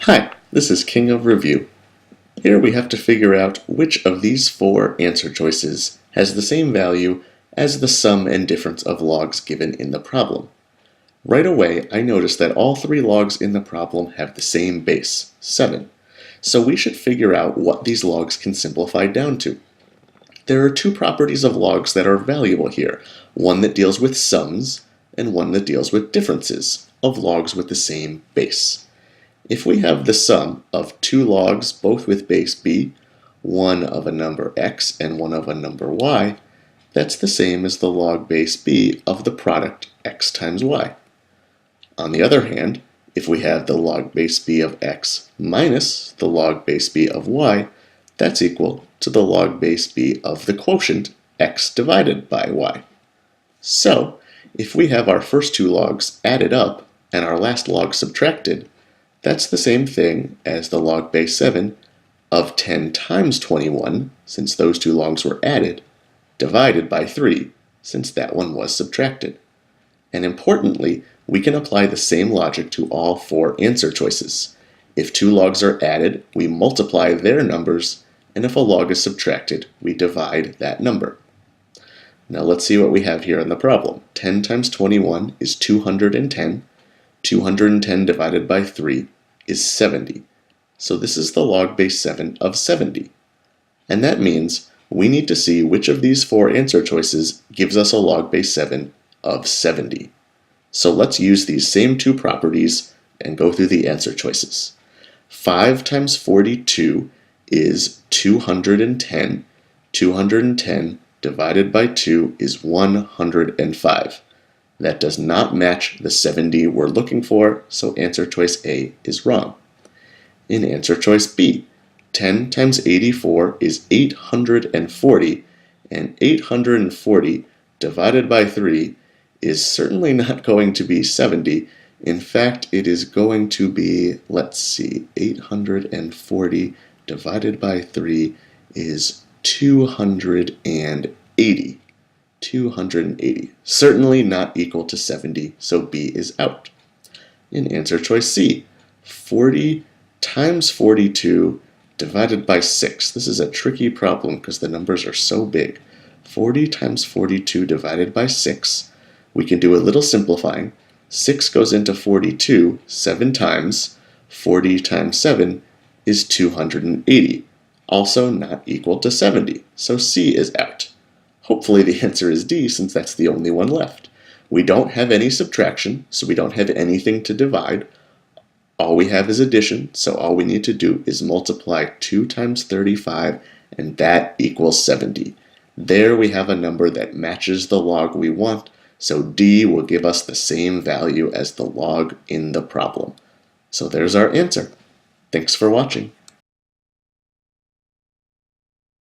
Hi, this is King of Review. Here we have to figure out which of these four answer choices has the same value as the sum and difference of logs given in the problem. Right away, I notice that all three logs in the problem have the same base, 7. So we should figure out what these logs can simplify down to. There are two properties of logs that are valuable here, one that deals with sums and one that deals with differences of logs with the same base. If we have the sum of two logs both with base b, one of a number x and one of a number y, that's the same as the log base b of the product x times y. On the other hand, if we have the log base b of x minus the log base b of y, that's equal to the log base b of the quotient x divided by y. So, if we have our first two logs added up and our last log subtracted, that's the same thing as the log base 7 of 10 times 21, since those two logs were added, divided by 3, since that one was subtracted. And importantly, we can apply the same logic to all four answer choices. If two logs are added, we multiply their numbers, and if a log is subtracted, we divide that number. Now let's see what we have here in the problem. 10 times 21 is 210. 210 divided by 3 is 70. So this is the log base 7 of 70. And that means we need to see which of these four answer choices gives us a log base 7 of 70. So let's use these same two properties and go through the answer choices. 5 times 42 is 210. 210 divided by 2 is 105. That does not match the 70 we're looking for, so answer choice A is wrong. In answer choice B, 10 times 84 is 840, and 840 divided by 3 is certainly not going to be 70. In fact, it is going to be, 840 divided by 3 is 280. 280. Certainly not equal to 70, so B is out. In answer choice C, 40 times 42 divided by 6. This is a tricky problem because the numbers are so big. 40 times 42 divided by 6. We can do a little simplifying. 6 goes into 42 7 times. 40 times 7 is 280. Also not equal to 70, so C is out. Hopefully the answer is D, since that's the only one left. We don't have any subtraction, so we don't have anything to divide. All we have is addition, so all we need to do is multiply 2 times 35, and that equals 70. There we have a number that matches the log we want, so D will give us the same value as the log in the problem. So there's our answer. Thanks for watching.